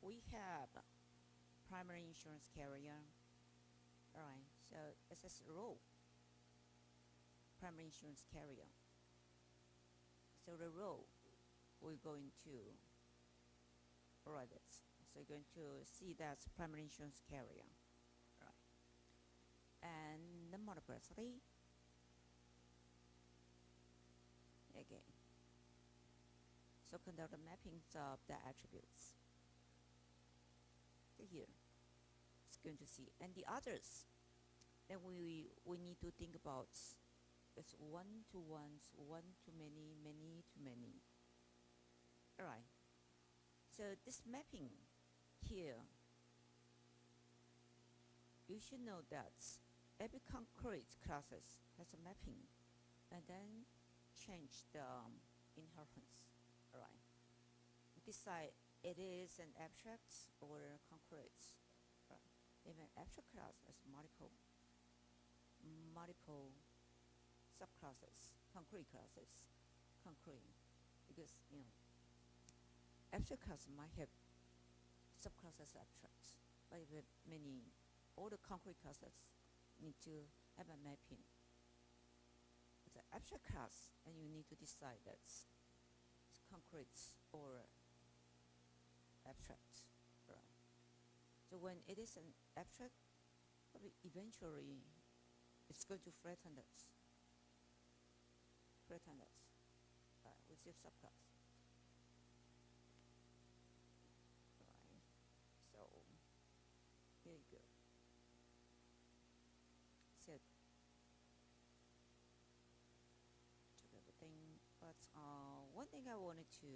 we have primary insurance carrier. All right, so it says role, primary insurance carrier. So the role, we're going to write this. So you're going to see that's primary insurance carrier. Right. And the multiplicity, again. So conduct the mappings of the attributes. So here, it's going to see. And the others, then we need to think about it's one to ones, one to many, many to many. All right. So this mapping here, you should know that every concrete classes has a mapping, and then change the inheritance. All right. Decide it is an abstract or concrete. Right. If an abstract class has multiple subclasses, concrete classes, concrete, because abstract class might have subclasses abstracts, but if many, all the concrete classes need to have a mapping. It's an abstract class, and you need to decide that's concrete or abstract, right? So when it is an abstract, eventually it's going to flatten this, with your subclass. Right. So here you go. So took everything, but one thing I wanted to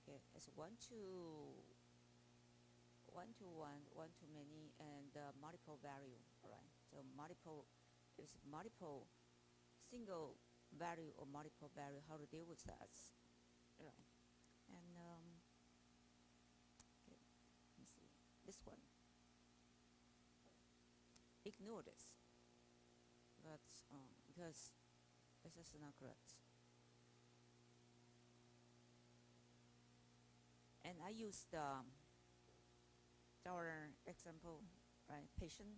get is one to one, one to many, and multiple value. Right. So multiple is multiple single value or multiple value. How to deal with that? Right. And okay, let me see this one. Ignore this, but because this is not correct. And I used our example, right? Patient.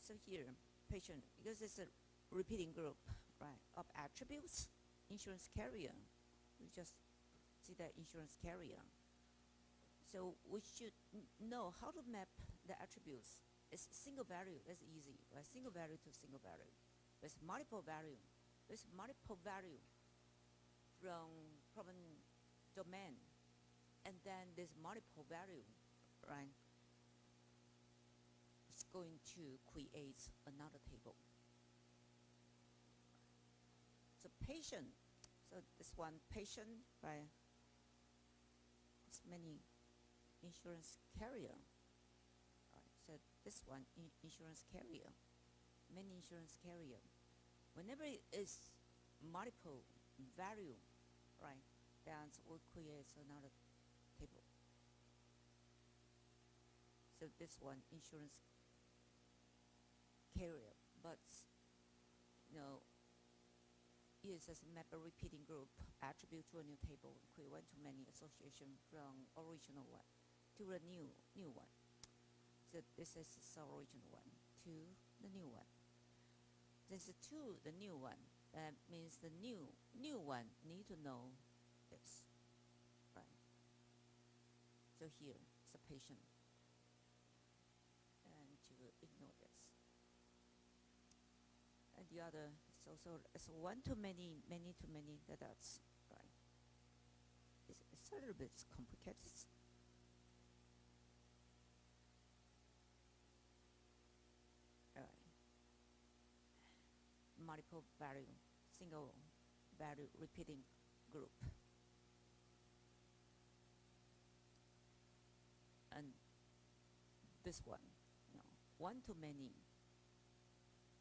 So here, patient, because it's a repeating group, right, of attributes, insurance carrier. We just see that insurance carrier. So we should know how to map the attributes. It's single value, that's easy, right? Single value to single value. There's multiple value. There's multiple value from a domain, and then there's multiple value, right? It's going to create another table. So patient, so this one patient, right? It's many insurance carrier. Right, so this one insurance carrier, many insurance carrier. Whenever it is multiple value, right, then will create another table. So this one insurance carrier, but it says map a repeating group attribute to a new table, create one to many association from original one to the new one. So this is the original one to the new one. This is to the new one. That means the new one need to know this, right? So here it's a patient, and to ignore this. And the other is also it's one to many, many to many. That's right. It's a little bit complicated. Right. Multiple value, single value repeating group. And this one, one to many.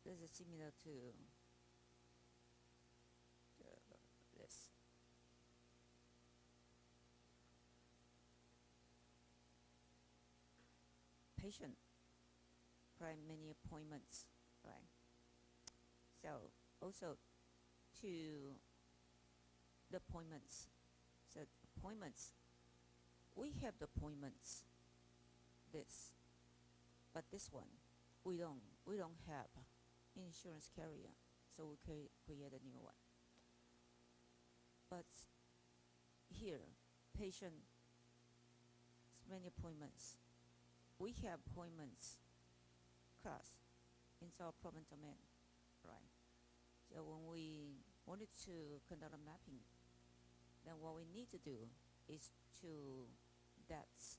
This is similar to this. Patient, prime many appointments, right? So also to the appointments, So appointments, we have the appointments, this, but this one, we don't have insurance carrier, so we create a new one. But here, patient, many appointments. We have appointments class in our problem domain, right? So when we wanted to conduct a mapping, then what we need to do is to that's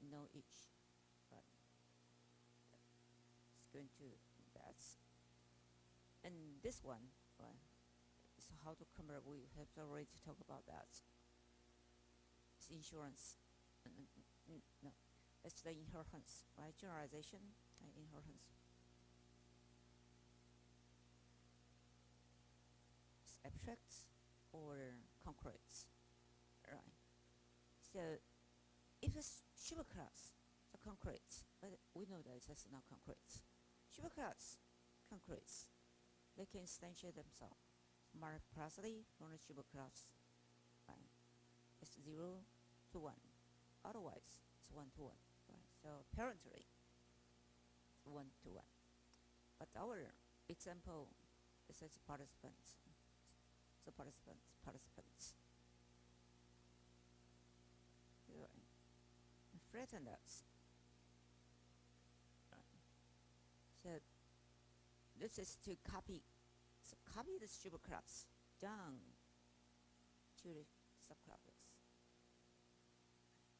know each, right? It's going to that's, and this one, right? So how to convert? We have already talked about that. It's insurance. No, it's the inheritance, right? Generalization and inheritance. It's abstracts or concretes, right? So if it's superclass, the concretes, but we know that it's not concretes. Superclass, concretes, they can instantiate themselves. Multiplicity from the superclass, right? It's 0 to 1. Otherwise, it's 1 to 1, right? So apparently, it's 1 to 1. But our example is as participants. So participants. Right. Flatten that. Right. So this is to copy. So copy the superclass down to the subclasses.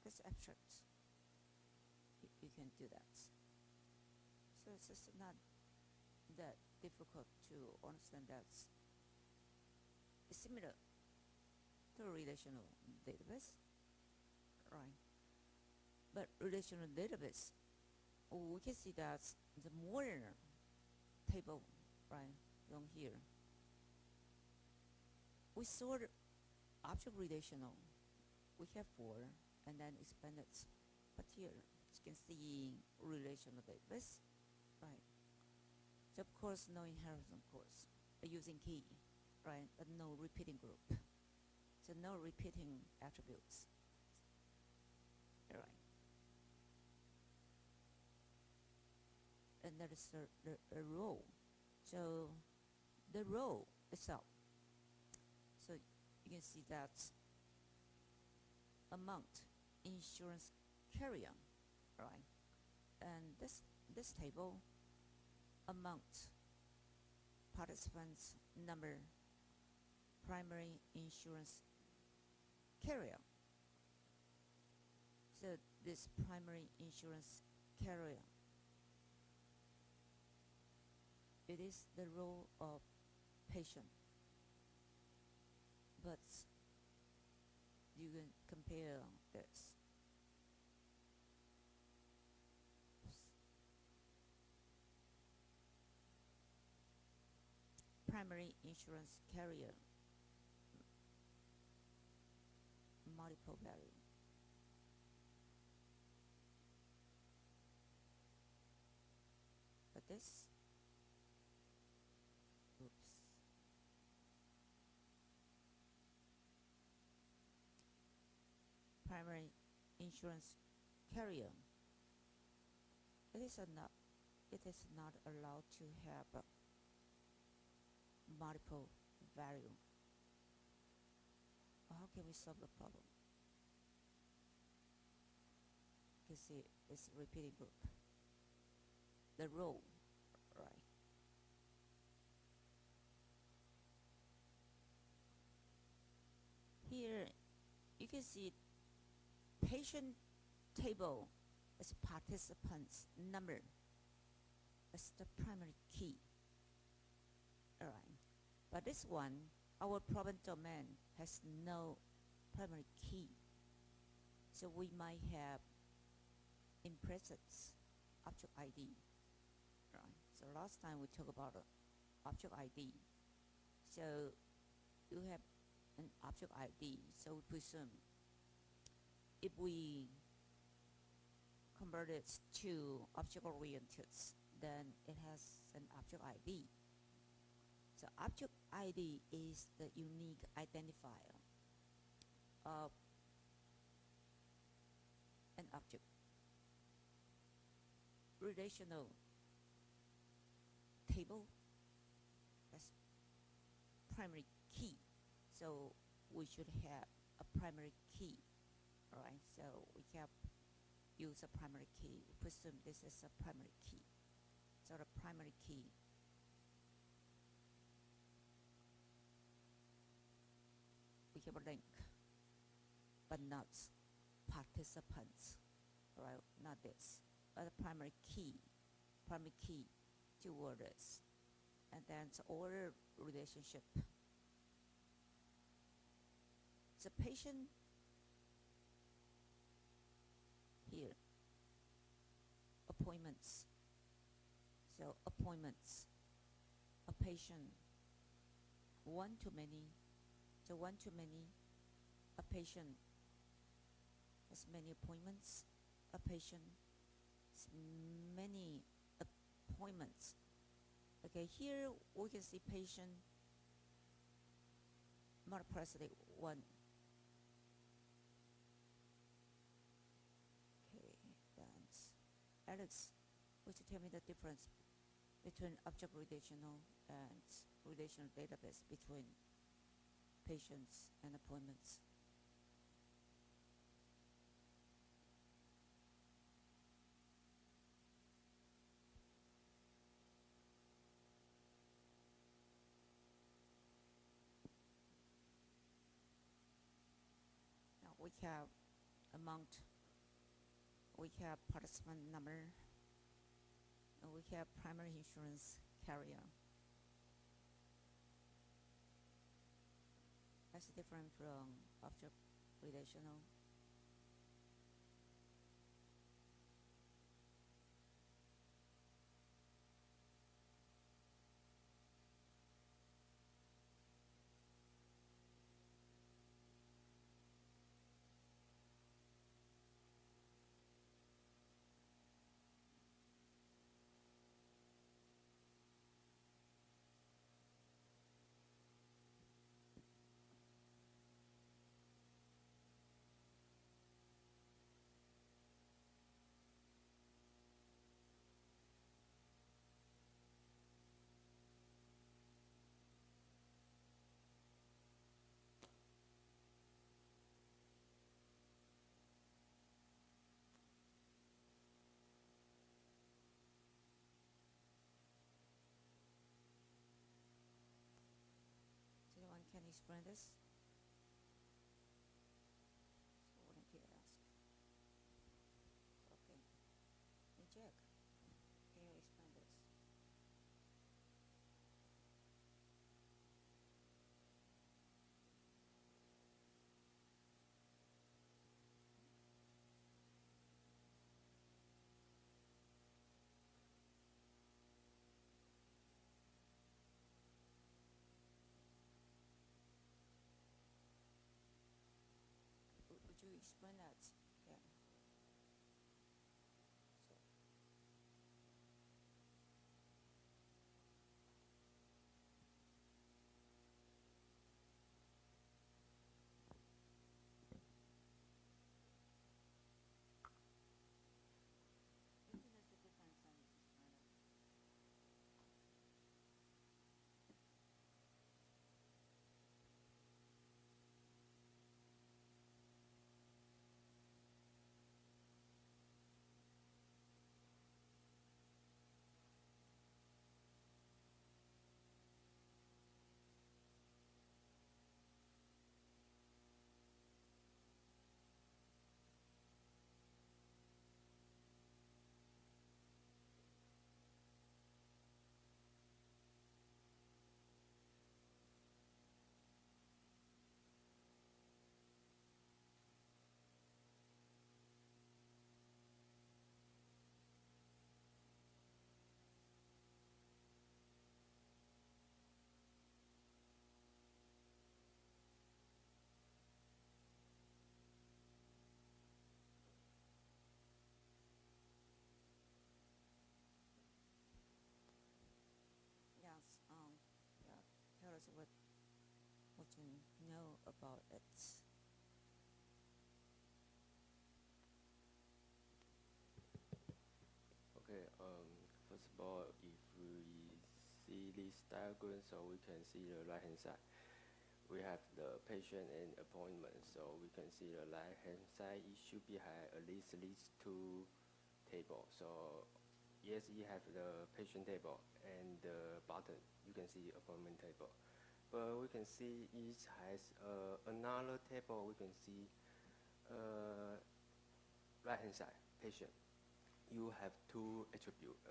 That's abstract. You can do that. So it's just not that difficult to understand that. It's similar to a relational database, right? But relational database, we can see that the more table, right, along here, we sort object relational. We have 4, and then expand it. But here, you can see relational database, right? So of course, no inheritance, of course, using key, right? But no repeating group. So no repeating attributes, right? And that is the row. So the row itself. So you can see that amount insurance carrier, right? And this table amount participants number primary insurance carrier. So this primary insurance carrier, it is the role of patient, but you can compare this. Primary insurance carrier, multiple value. But this, oops. Primary insurance carrier, it is not allowed to have multiple value. How can we solve the problem? You can see it's repeating group. The row, right? Here you can see patient table is participants number. That's the primary key. Alright. But this one, our problem domain has no primary key. So we might have implicit object ID. Right. So last time we talked about object ID. So you have an object ID. So we presume if we convert it to object-oriented, then it has an object ID. So object ID is the unique identifier of an object. Relational table as primary key. So we should have a primary key. All right. So we have use a primary key. We presume this is a primary key. So the primary key we have a link, but not participants. All right, not this, but the primary key to orders, and then the order relationship. The patient here, appointments. So appointments, a patient, one to many. So one to many, a patient has many appointments. A patient has many appointments. Okay, here we can see patient multiplicity 1. Okay, that's Alex, would you tell me the difference between object relational and relational database between patients and appointments? Now we have amount, we have participant number, and we have primary insurance carrier. That's different from object relational. Anyone can explain this? So volunteer ask. Okay. Hey Jack, can you explain this? Would you explain that? Yeah. So you think there's a difference on this explainer? Yes. Yeah. Tell us what you know about it. possible if we see this diagram, so we can see the right hand side. We have the patient and appointment, so we can see the right hand side. It should be have at least these two tables. So yes, you have the patient table and the bottom you can see appointment table. But we can see each has another table. We can see right hand side patient. You have two attributes.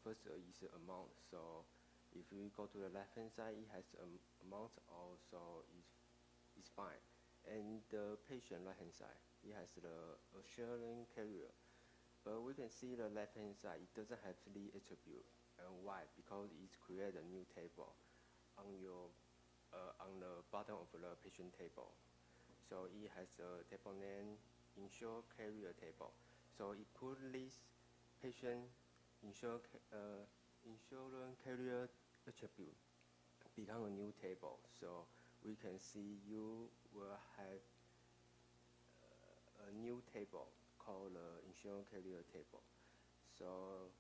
First is amount. So if we go to the left hand side, it has amount also is fine. And the patient right hand side, it has the assurance carrier. But we can see the left hand side, it doesn't have the attribute. And why? Because it's create a new table on your on the bottom of the patient table. So it has a table name, insure carrier table. So it put this patient insurance carrier attribute become a new table. So we can see you will have a new table called the insurance carrier table. So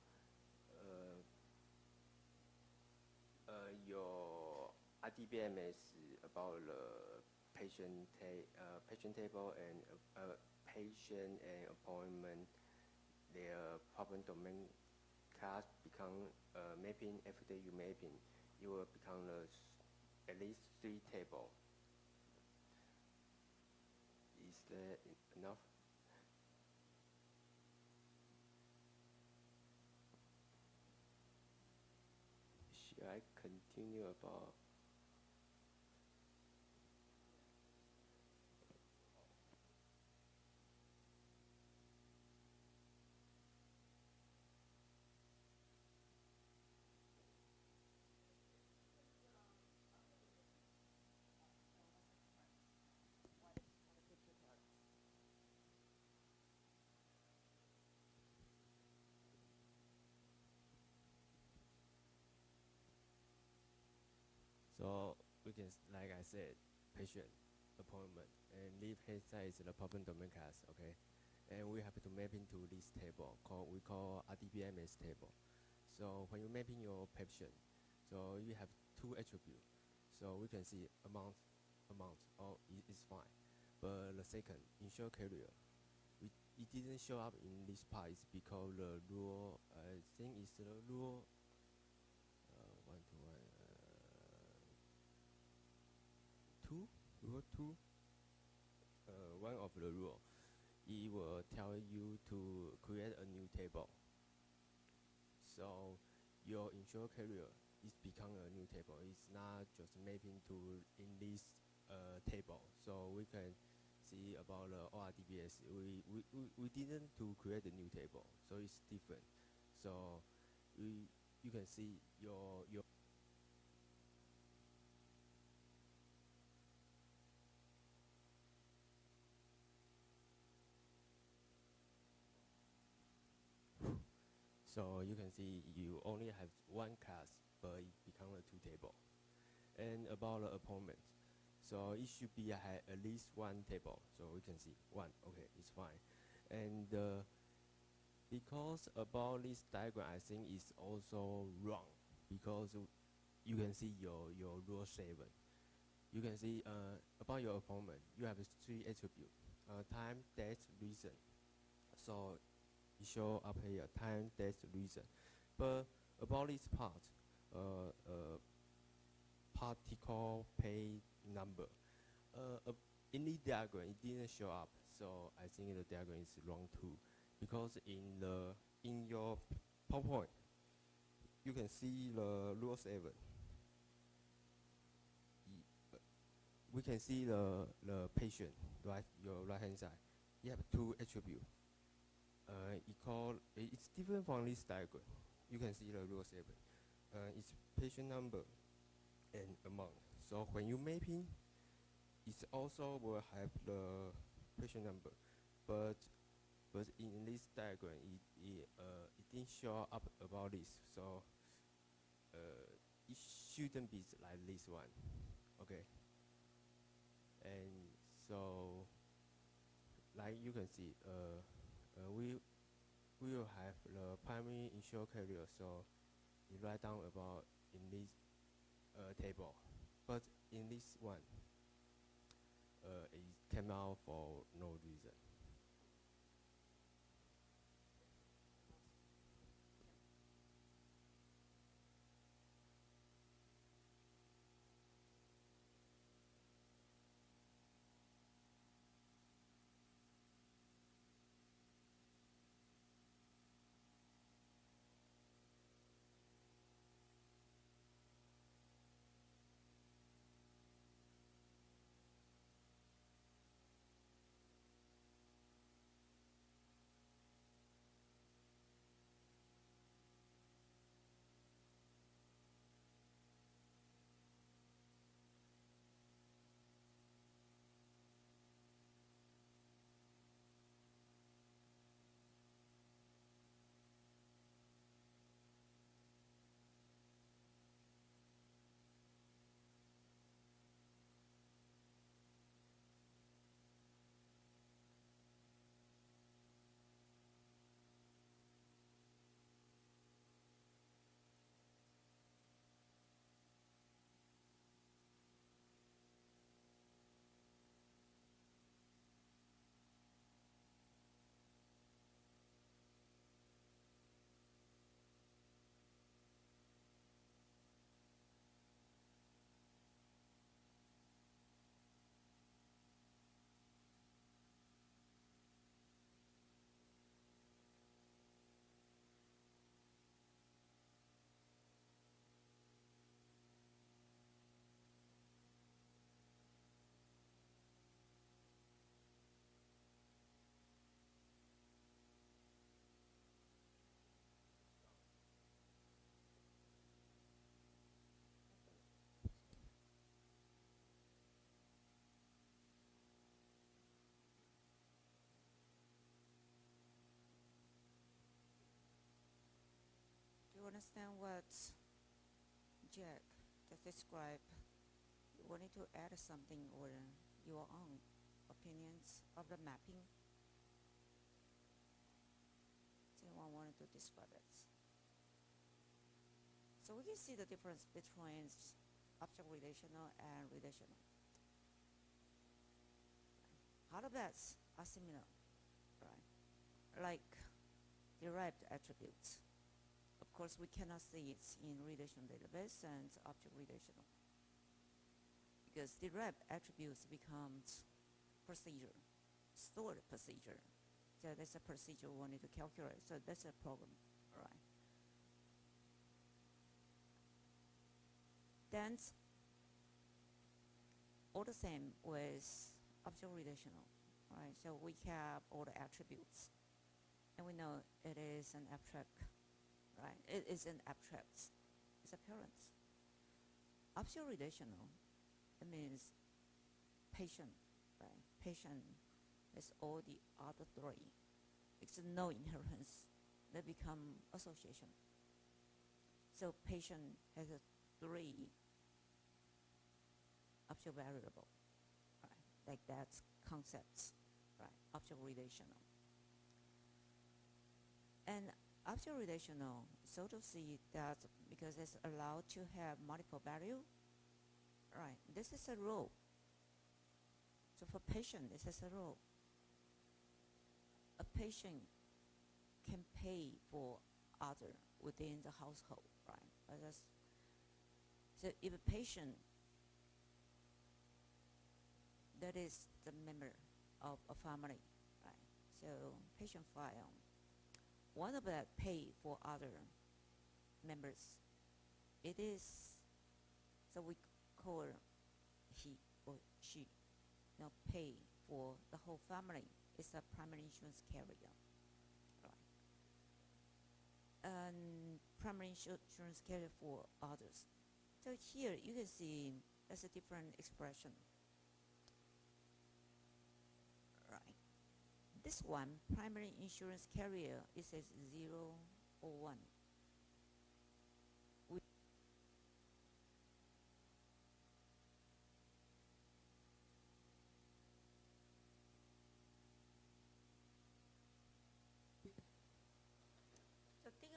your RDBMS about the patient table and patient and appointment, their problem domain class become mapping. After you mapping, you will become at least 3 table. Is that enough? Should I continue about? So we can, like I said, patient, appointment, and leave hand side is the problem domain class, okay? And we have to map into this table we call RDBMS table. So when you map in your patient, so you have 2 attributes. So we can see amount, oh, it's fine. But the second, insure carrier, it didn't show up in this part. It's because the rule, I think it's the rule 2, rule 2, one of the rule, it will tell you to create a new table. So your insure carrier is become a new table. It's not just mapping to in this table. So we can see about the ORDBS. We didn't to create a new table, so it's different. So you can see your so you can see you only have 1 class, but it become a 2 table. And about the appointment, so it should be at least 1 table. So we can see 1, okay, it's fine. And because about this diagram, I think it's also wrong, because you can see your rule 7. You can see about your appointment, you have 3 attributes: time, date, reason. So it show up here, time, date, reason. But about this part, particle pay number, in the diagram it didn't show up. So I think the diagram is wrong too, because in your PowerPoint you can see the rule 7. We can see the patient, right, your right hand side. You have 2 attributes. It's different from this diagram. You can see the rule 7. It's patient number and amount. So when you mapping, it also will have the patient number, but in this diagram it didn't show up about this. So it shouldn't be like this one, okay? And so, like you can see, we we will have the primary insured carrier, so you write down about in this table. But in this one, it came out for no reason. Do you understand what Jack just described? You wanted to add something or your own opinions of the mapping? Anyone wanted to describe it? So we can see the difference between object relational and relational. Alphabets are similar, right? Like derived attributes. Of course, we cannot see it in relational database and object relational because derived attributes becomes procedure, stored procedure. So that's a procedure we wanted to calculate. So that's a problem, right? Then all the same with object relational, right? So we have all the attributes, and we know it is an abstract, right? It is an abstract. It's appearance. Object relational, it means patient, right? Patient is all the other three. It's no inheritance. They become association. So patient has a three object variable, right? Like that's concepts, right? Object relational. And object relational, so to see that because it's allowed to have multiple value, right? This is a rule. So for patient, this is a rule. A patient can pay for other within the household, right? So if a patient that is the member of a family, right? So patient file, one of that pay for other members. It is, so we call he or she, now pay for the whole family. It's a primary insurance carrier, right? And primary insurance carrier for others. So here you can see there's a different expression. Right. This one, primary insurance carrier, it says 0 or 1.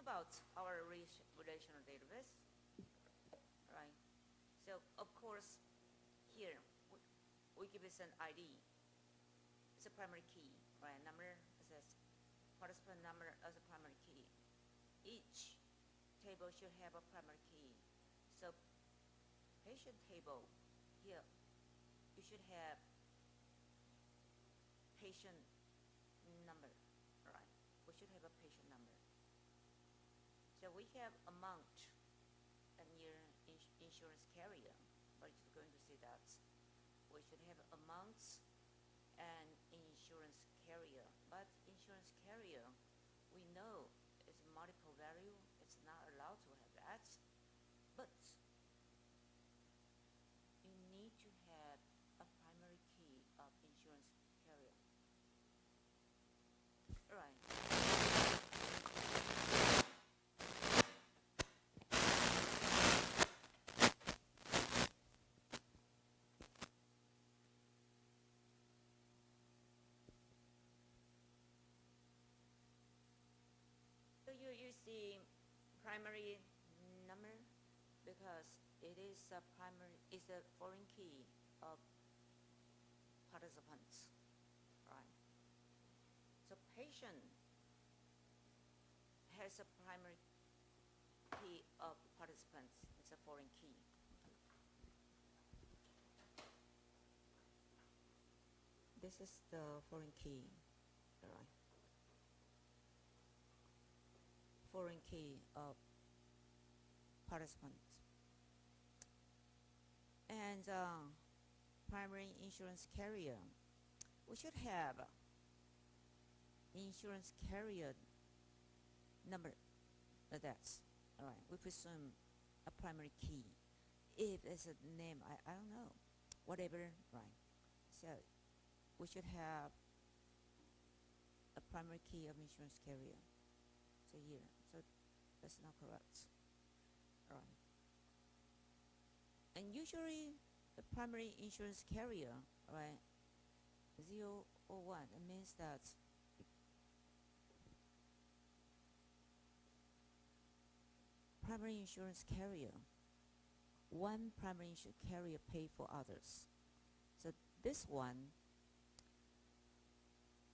about our relational database, right? So of course, here we give us an ID. It's a primary key, right? Number is a participant number as a primary key. Each table should have a primary key. So patient table here, you should have patient number, right? We should have a patient number. So we have amount and your insurance carrier, but you're going to see that. We should have amounts and insurance carrier, but insurance carrier, we know it's multiple value, it's not allowed to have that, but you need to have a primary key of insurance carrier. Right. So you see primary number because it is a foreign key of participants, right? So patient has a primary key of participants. It's a foreign key. This is the foreign key, right? Foreign key of participants. And primary insurance carrier, we should have insurance carrier number. That's all right. We presume a primary key. If it's a name, I don't know, whatever, right? So we should have a primary key of insurance carrier. So here, so that's not correct. All right. And usually the primary insurance carrier, right, 0 or 1, it means that primary insurance carrier, one primary insurance carrier pay for others. So this one,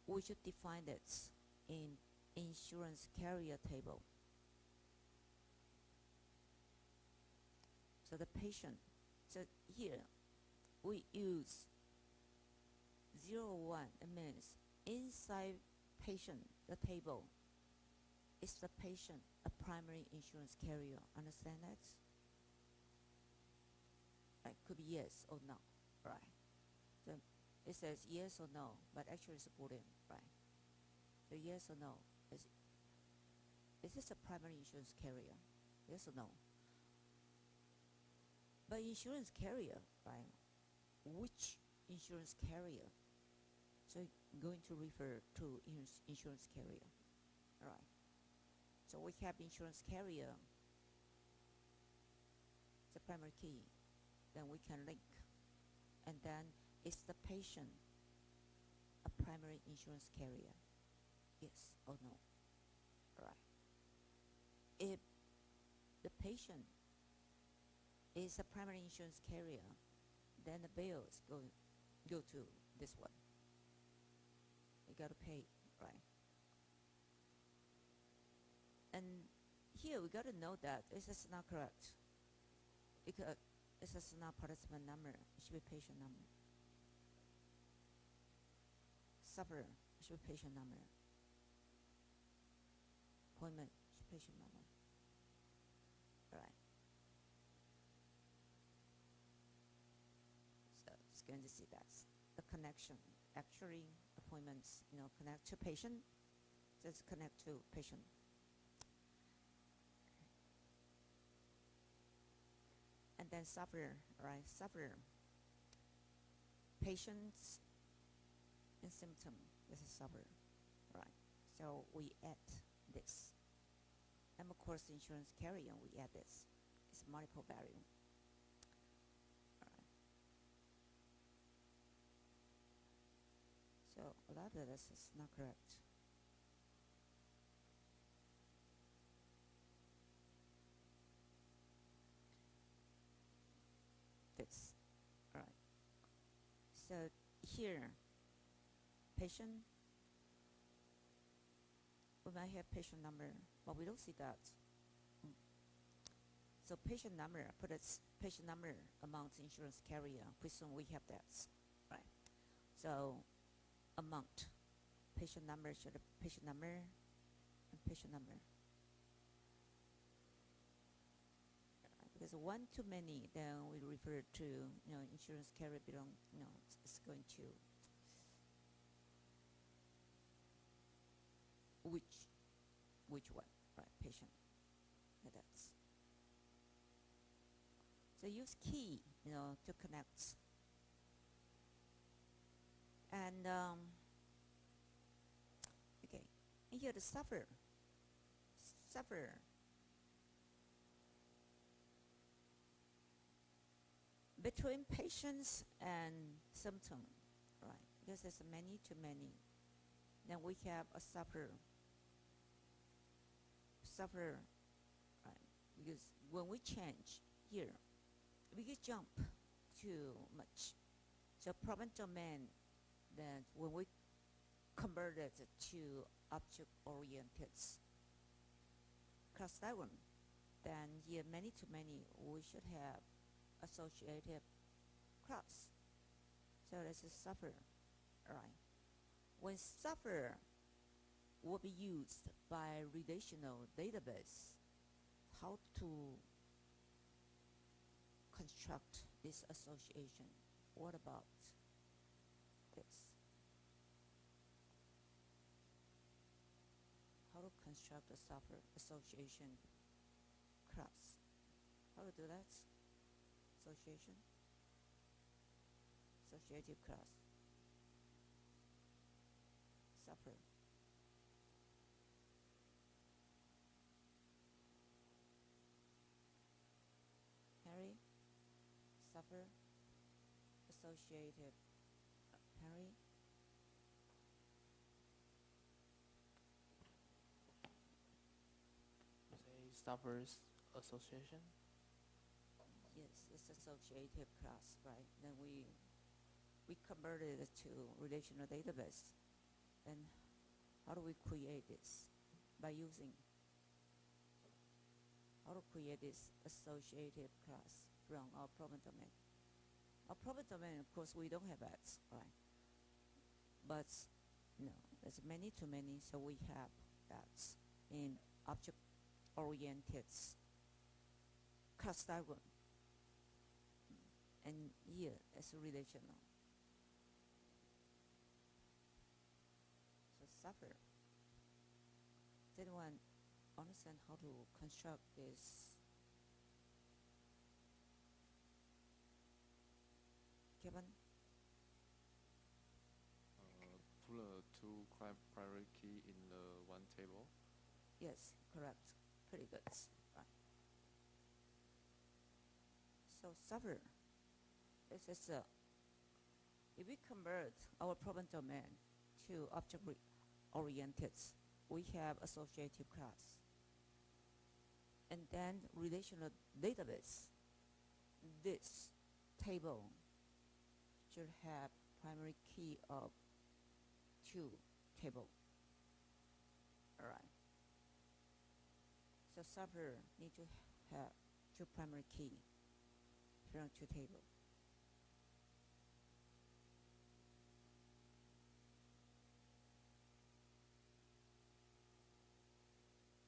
we should define it in insurance carrier table. So the patient, so here we use 0, 1, it means inside patient, the table, is the patient a primary insurance carrier? Understand that? Right, could be yes or no, right? So it says yes or no, but actually it's a boolean, right? So yes or no, is this a primary insurance carrier? Yes or no? But insurance carrier, right? Which insurance carrier? So going to refer to insurance carrier, all right? So we have insurance carrier, the primary key, then we can link. And then is the patient a primary insurance carrier? Yes or no, all right? If the patient is a primary insurance carrier, then the bills go to this one. You got to pay, right? And here we got to note that this is not correct because this is not participant number. It should be patient number. Sufferer should be patient number. Appointment should be patient number. All right. So it's going to see that the connection. Actually, appointments, connect to patient. Just connect to patient. And then sufferer, right? Sufferer. Patients and symptom. This is sufferer, right? So we add this. And of course, insurance carrier, we add this. It's multiple value. All right. So a lot of this is not correct. So here, patient, we might have patient number, but we don't see that. So patient number, put its patient number amount insurance carrier. Presume we have that, right? So amount, patient number should have patient number and patient number. Because one too many, then we refer to insurance carrier belong. It's going to which one, right? Patient. That's. So use key, to connect. And okay, and here the suffer. Between patients and symptom, right? Because there's many too many. Then we have a suffer, right? Because when we change here, we can jump too much. So problem domain, then when we convert it to object-oriented class diagram, then here many to many, we should have associative class. So this is suffer, right? When suffer will be used by relational database, how to construct this association? What about this? How to construct a suffer association class? How to do that? Association? Associative class. Suffer. Harry? Suffer? Associative. Harry? Say suffers association. Yes, it's associative class, right? Then we converted it to relational database. And how do we create this? By using how to create this associative class from our problem domain. Our problem domain, of course, we don't have that, right? But no, there's many too many, so we have that in object-oriented class diagram. And here it's relational. So suffer. Does anyone understand how to construct this? Kevin? Put two primary key in the one table. Yes, correct. Pretty good. Right. So suffer. This is if we convert our problem domain to object-oriented, we have associative class. And then relational database. This table should have primary key of 2 table. All right. So suffer need to have 2 primary key from 2 table.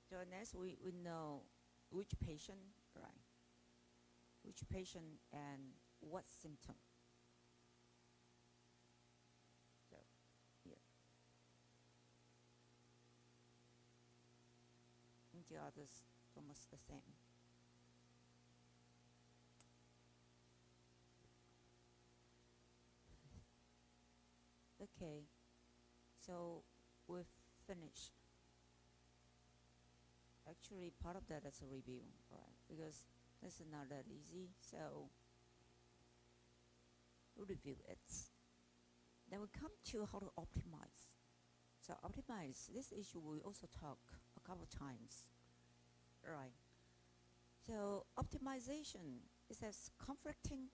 So next we know which patient, right? Which patient and what symptom. So here. And the others almost the same. Okay, so we've finished. Actually, part of that is a review, right? Because this is not that easy, so we'll review it. Then we come to how to optimize. So optimize, this issue we also talk a couple times, right? So optimization is as conflicting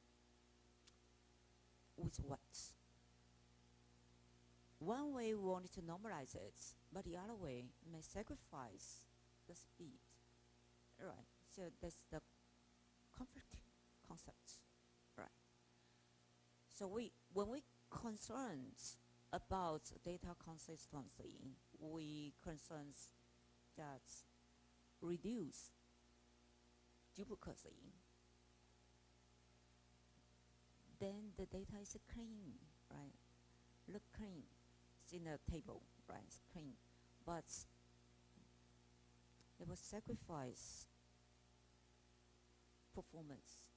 with what? one way we wanted to normalize it, but the other way may sacrifice the speed. Right. So that's the conflicting concepts. Right. So when we concerned about data consistency, we concerns that reduce duplicacy, then the data is clean, right? Look clean. It's in a table, right? It's clean. But it will sacrifice performance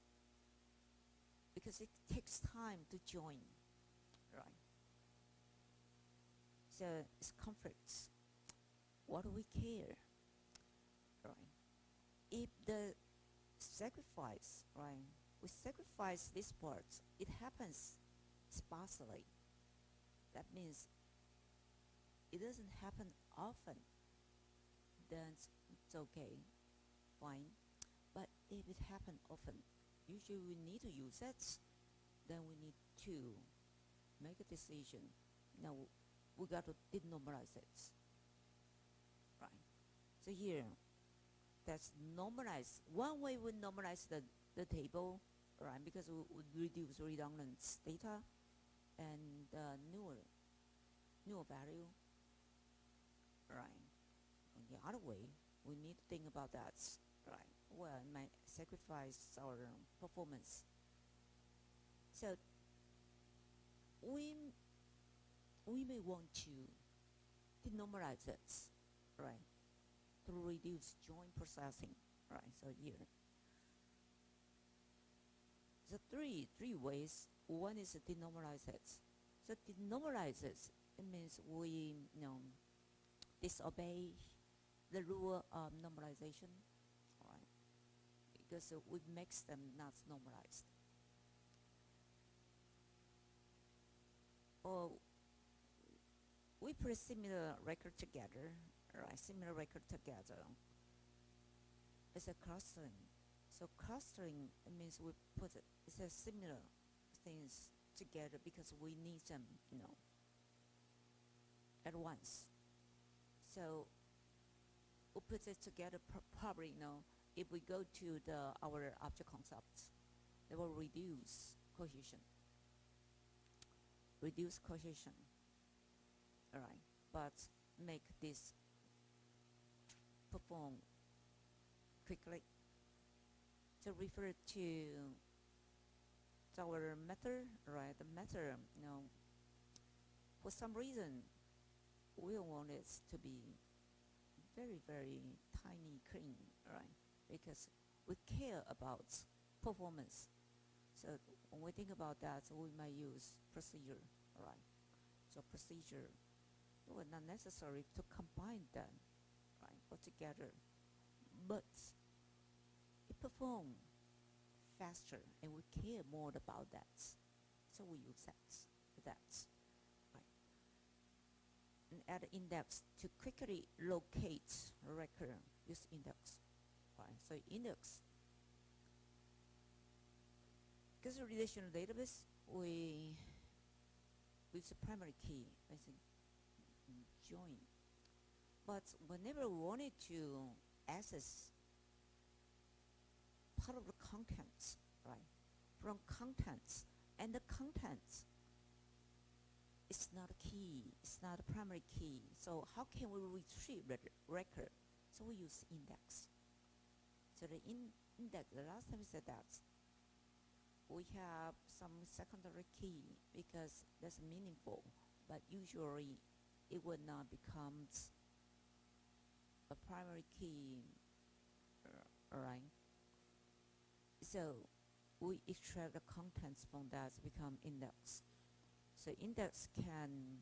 because it takes time to join, right? So it's conflicts. What do we care, right? If the sacrifice, right, we sacrifice this part, it happens sparsely. That means it doesn't happen often, then it's okay, fine. But if it happens often, usually we need to use it, then we need to make a decision. Now we got to denormalize it, right? So here, that's normalize. One way we normalize the table, right? Because we would reduce redundant data and newer value, right? On the other way, we need to think about that, right? Well, it might sacrifice our performance. So we may want to denormalize it, right? To reduce joint processing, right? So here, the three ways. One is to denormalize it. So denormalize it means we disobey the rule of normalization, right? Because it makes them not normalized. Or we put a similar record together, right? Similar record together. It's a clustering. So clustering means we put it's a similar things together because we need them, at once. So we put it together probably, if we go to our object concepts, they will reduce cohesion. All right, but make this perform quickly. To refer to our method, right? The method, for some reason, we don't want it to be very, very tiny, clean, right? Because we care about performance. So when we think about that, we might use procedure, right? So procedure, it was not necessary to combine them, right, or together, but it performs faster, and we care more about that. So we use that, right? And add index to quickly locate record. Use index, right? So index, because a relational database, we use the primary key as a join. But whenever we wanted to access part of the contents, right? From contents, and the contents is not a key, it's not a primary key. So how can we retrieve the record? So we use index. So the index, the last time we said that, we have some secondary key because that's meaningful, but usually it would not become a primary key, right? So we extract the contents from that to become index. So index can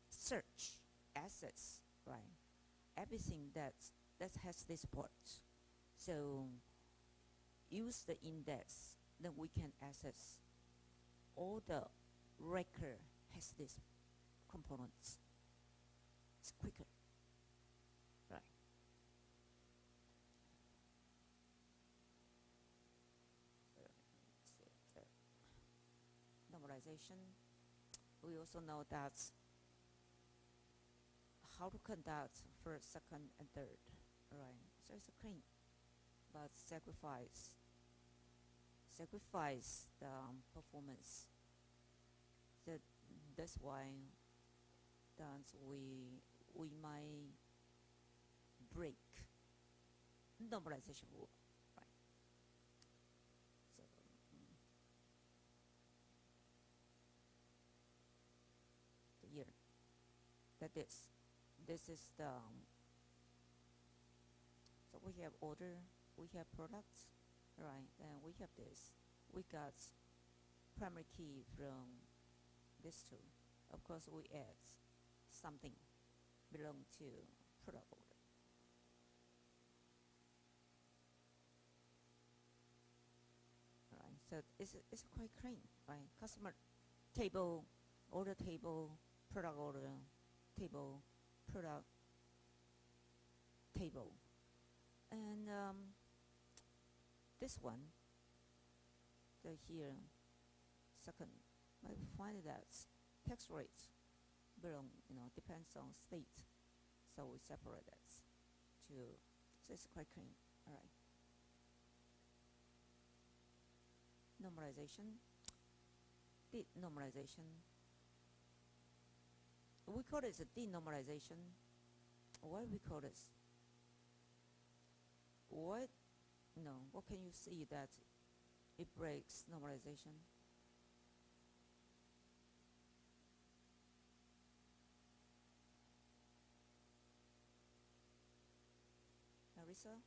search assets, right? Everything that has this port. So use the index, then we can access all the record has this components. It's quicker, right? Normalization. we also know that how to conduct first, second, and third, right? So it's clean, but sacrifice the performance. That's why that we might break normalization rule, right? So the year that this is the so we have order, we have products, right? And we have this. We got primary key from these two. Of course, we add something belong to product order. Right. So it's quite clean, right? Customer table, order table, product order, table, product table, and this one, the here, second, I find that tax rate belong, depends on state, so we separate that to, so it's quite clean, all right. Normalization, denormalization. We call it a denormalization. Why we call this? What? No. What can you see that it breaks normalization? Marisa,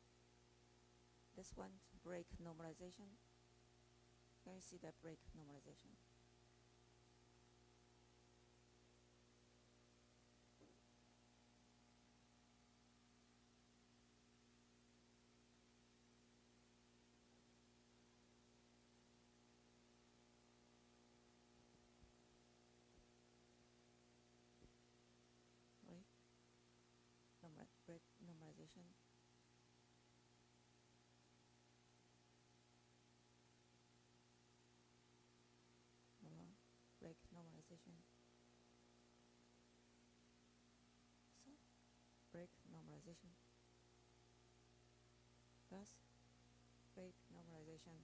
this one break normalization. Can you see that break normalization? Right? Break normalization. Break normalization. So, break normalization. Thus, break normalization.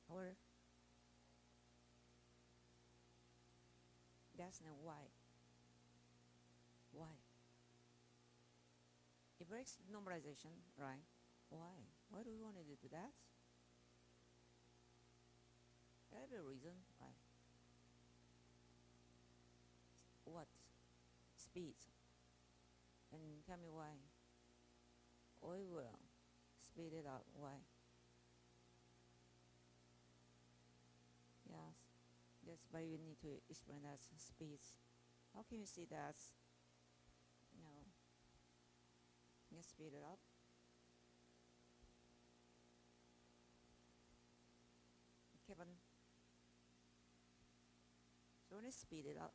Or that's not why. Why? It breaks normalization, right? Why? Why do we want to do that? Every reason, right? What? Speed. And tell me why. We will speed it up. Why? Yes. That's why you need to explain that speed. How can you see that? You can speed it up. Kevin. So when you speed it up,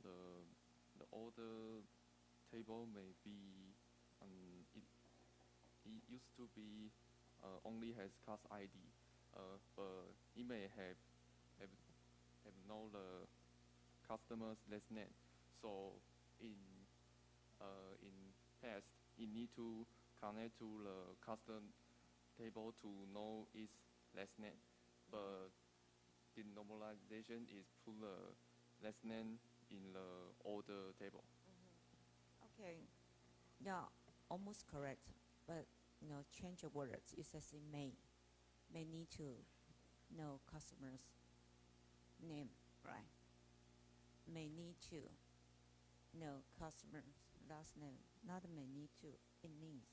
the order table may be it used to be only has class ID, but it may have no the customer's last name. So in past, it need to connect to the custom table to know its last name, but the normalization is put the last name in the order table. okay, yeah, almost correct. But change of words. It says it may need to know customer's name, right? May need to know customer's last name. Not may need to. It needs.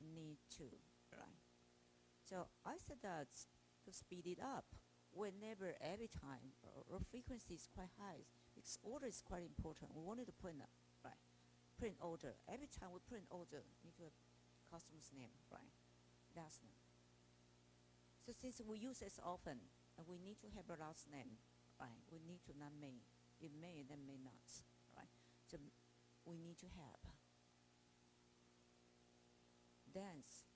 Need to, right? So I said that to speed it up. Whenever, every time, or frequency is quite high, its order is quite important. We wanted to print, right? Print order. Every time we print order, need to have customer's name, right? Last name. So since we use it often, and we need to have a last name, right? We need to not may. It may, then may not, right? So we need to have. Dance.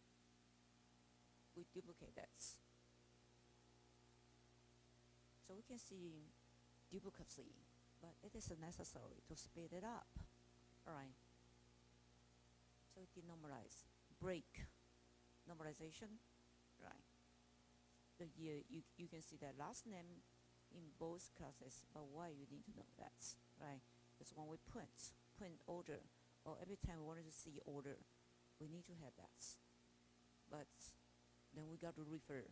we duplicate that. So we can see duplicacy, but it is necessary to speed it up. All right. So denormalize, break normalization, right? So here you can see that last name in both classes, but why you need to know that, right? Because when we print order, or every time we wanted to see order, we need to have that. But then we got to refer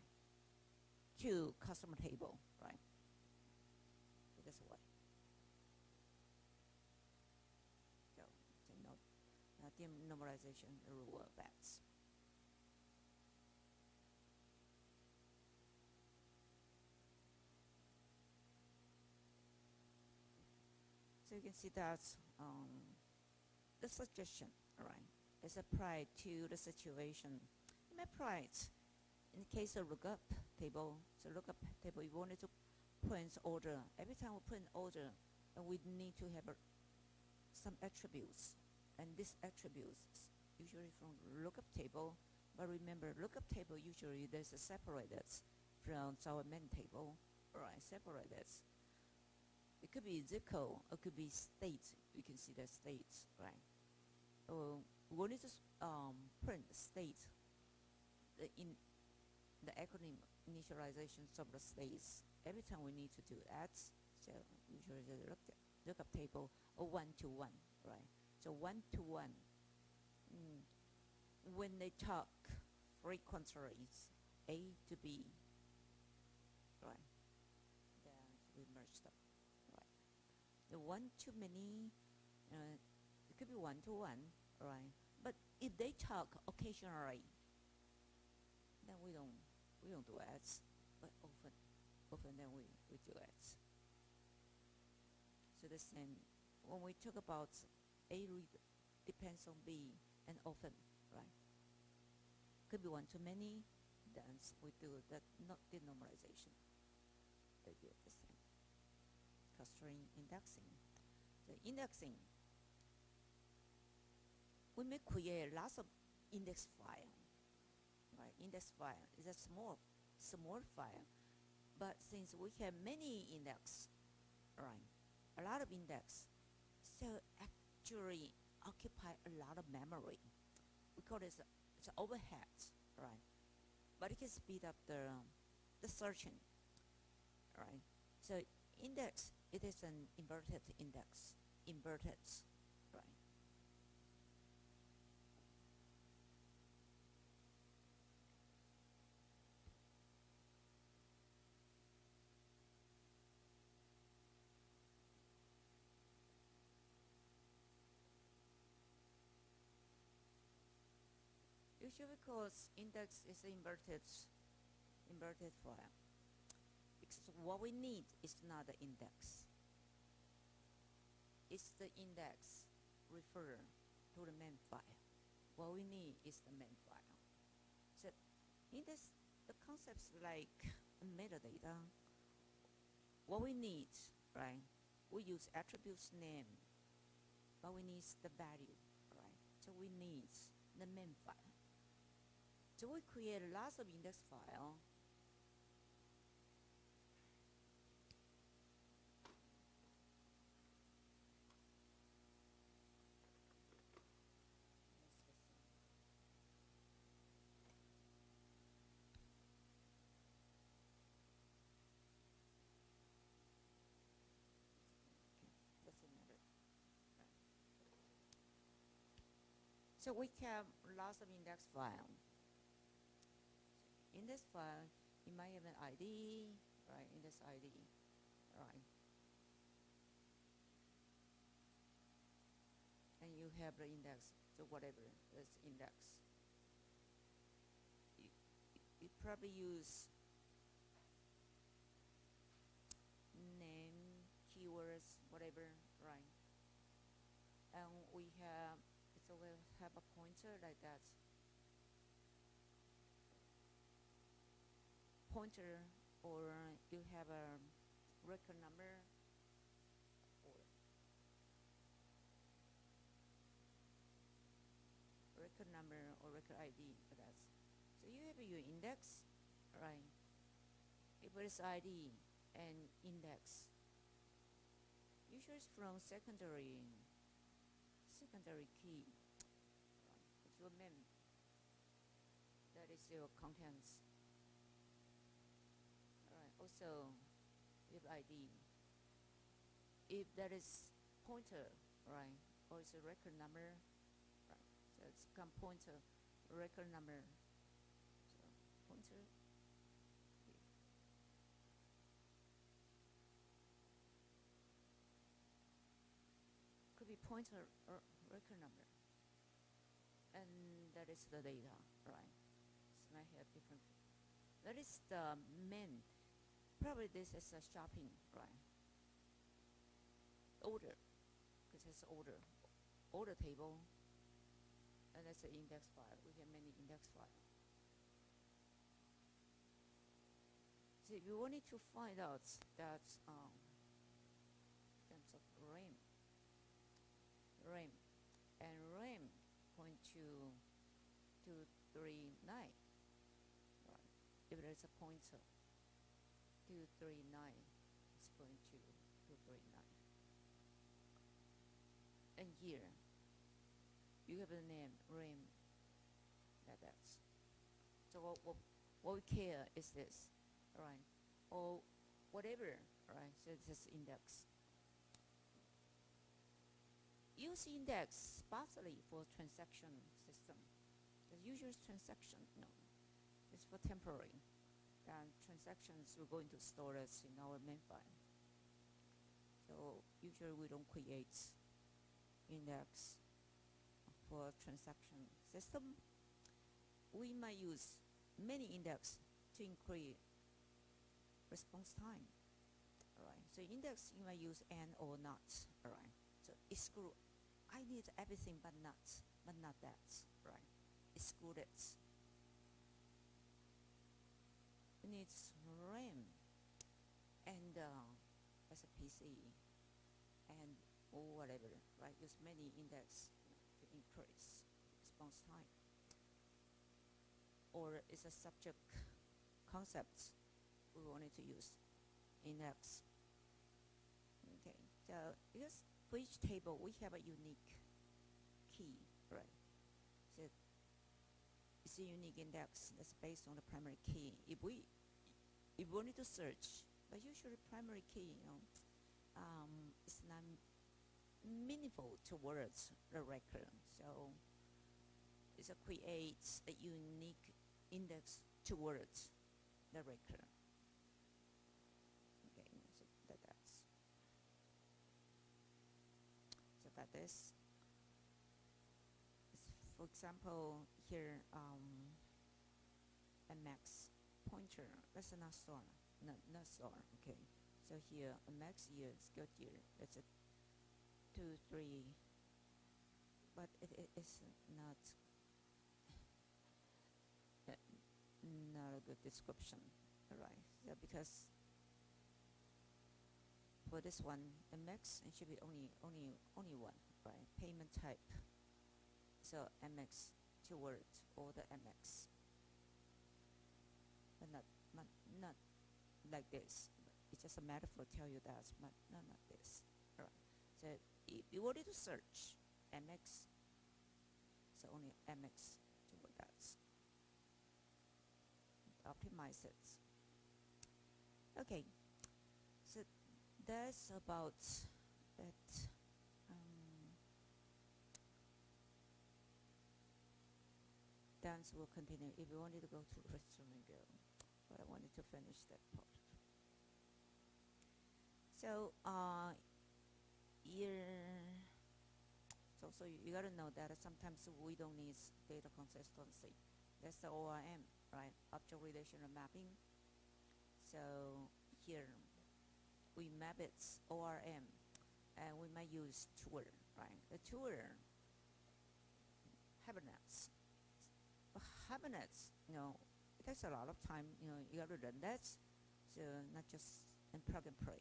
to customer table, right? So that's why. So take note, denormalization rule of that. So you can see that the suggestion, all right, is applied to the situation. You may apply it in the case of lookup table. So lookup table, you wanted to print order. Every time we print order, and we need to have some attributes, and these attributes usually from lookup table. But remember, lookup table usually there's a separated from our main table, all right, separated. It could be zip code, or it could be state. You can see the states, right? We wanted to print the state in the acronym initialization of the states. Every time we need to do that, so usually the lookup table or one-to-one, right? So one-to-one, when they talk frequently, A to B, right? Then we merge them. The one-to-many, it could be one-to-one, right? But if they talk occasionally, then we don't do ads, but often then we do ads. So the same, when we talk about A depends on B, and often, right? Could be one-to-many, then we do that, not denormalization. They do the same. Clustering indexing. The indexing, we may create lots of index file, right? Index file is a small file, but since we have many index, right? A lot of index, so actually occupy a lot of memory. We call this it's overhead, right? But it can speed up the searching, right? So index, it is an inverted index, right? Usually because index is inverted file. Because what we need is not the index. It's the index refer to the main file. What we need is the main file. So index, the concepts like metadata, what we need, right? We use attributes name, but we need the value, right? So we need the main file. So we create lots of index file. So we have lots of index file. In this file, you might have an ID, right? Index ID, right? And you have the index, so whatever is index. You probably use name, keywords, whatever, right? And we have, so we'll have a pointer like that. Pointer, or you have a record number, or record ID for that. So you have your index, right? Address ID and index. Usually it's from secondary key. Right? It's your mem. That is your contents. Alright. Also, if ID. If that is pointer, right, or it's a record number, right? So it's come pointer, record number. So pointer. Could be pointer or record number. And that is the data, right? This might have different. That is the main. Probably this is a shopping, right? Order, because it's order table, and that's an index file. We have many index files. So if you wanted to find out that in terms of RAM, and RAM point to 239, right? If there's a pointer, 239 is going to 239. And here, you have the name RAM. That's. So what we care is this, right? Or whatever, right? So this index. Use index partially for transaction system. The usual transaction, no, it's for temporary. And transactions we're going to store this in our main file. So usually we don't create index for transaction system. We might use many index to increase response time. Alright. So index you might use and or not. Alright. So exclude. I need everything but not that. Right. Exclude it. It needs RAM and as a PC and or whatever, right? Use many index to increase response time. Or it's a subject concept we wanted to use index. Okay, so because for each table we have a unique key, right? So it's a unique index that's based on the primary key. If we wanted to search, but usually primary key, it's not meaningful towards the record. So it creates a unique index towards the record. Okay, so that's. So that is. For example, here a max pointer. That's not store. Not store. Okay. So here a max here is good here. That's a 2, 3. But it is not a good description. Alright. So because for this one, a max it should be only one, right? Payment type. So MX keyword or the MX, but not like this. It's just a metaphor tell you that, but not this. All right. So if you wanted to search MX, so only MX keyword that. Optimize it. Okay. So that's about that. Dance will continue. If you wanted to go to the restroom and go, but I wanted to finish that part. So so you gotta know that sometimes we don't need data consistency. That's the ORM, right? Object relational mapping. So here we map it ORM, and we might use tour, right? The tour Hibernate. Hibernate, it takes a lot of time. You got to run that, so not just and plug and play.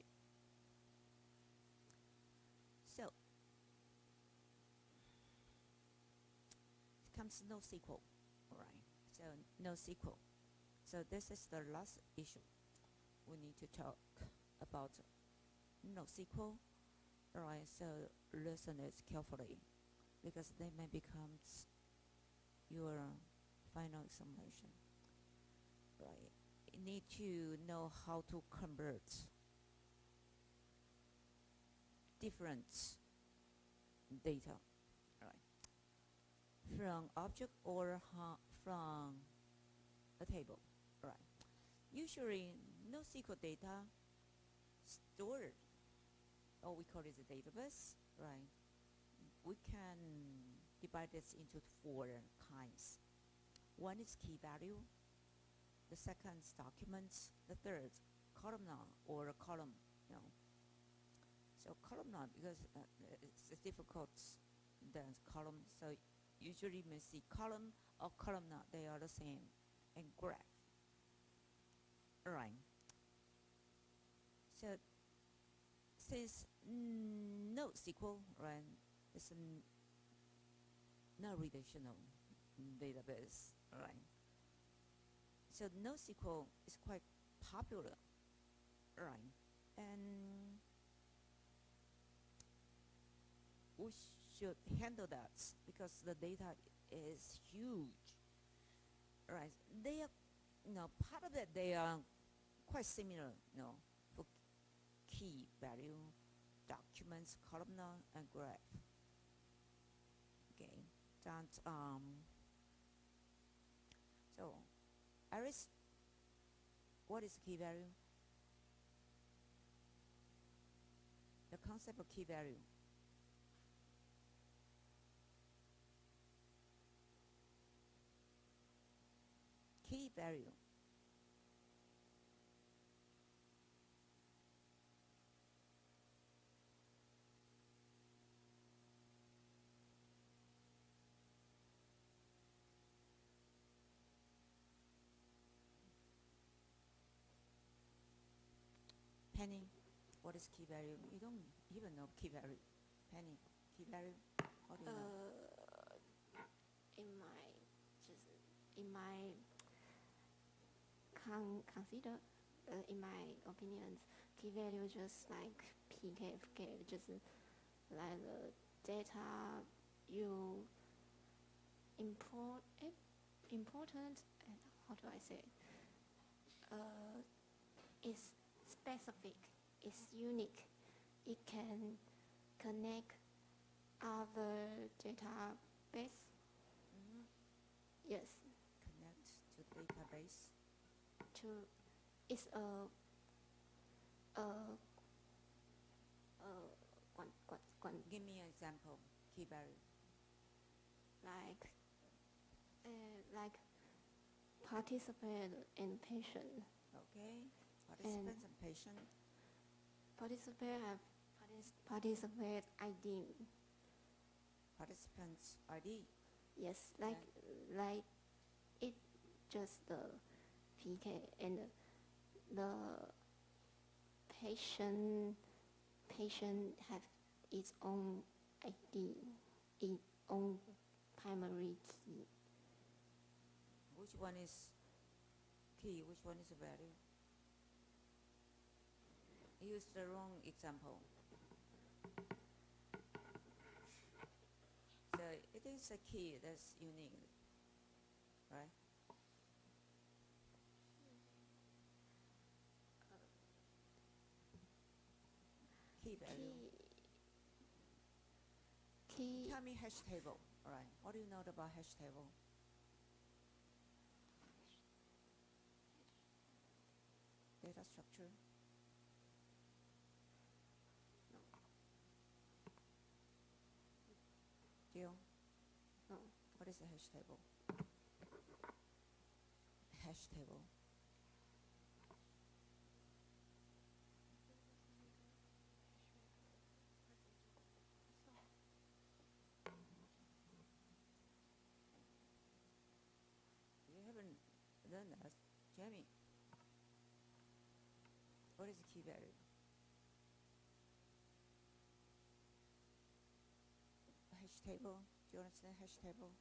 So it comes NoSQL, right? So So NoSQL. So this is the last issue. We need to talk about NoSQL. Alright, so listen it carefully because they may become your final examination. Right, you need to know how to convert different data, right, from object or from a table, right. Usually, NoSQL data stored, or we call it a database, right. We can divide this into 4 kinds. One is key value, the second is documents, the third columnar or column, you know. So columnar because it's difficult than column. So usually we see column or columnar, they are the same, and graph. All right. So since NoSQL, right, it's a non-relational database, right? So NoSQL is quite popular, right? And we should handle that because the data is huge, right? They are, part of it they are quite similar, for key value, documents, columnar, and graph. Okay, that so Iris, what is key value? The concept of key value. Key value. Penny, what is key value? You don't even know key value. Penny, key value, how do you know? In my consider, in my opinion, key value just like PKFK, just like the data you important, and how do I say? It's specific, it's unique. It can connect other database. Yes. Connect to the database. It's Give me an example. Key value. Like participant and patient. Okay. Participants and patient. Participant have participant ID. Participants ID. Yes, like it just the PK and the patient have its own ID, its own primary key. Which one is key? Which one is a value? Use the wrong example. So it is a key that's unique, right? Key value. Key. Tell me hash table. All right. What do you know about hash table? Data structure. Jill? No. What is a hash table? Hash table. You haven't done that. Jamie, what is the key value? A hash table. Do you understand hash table?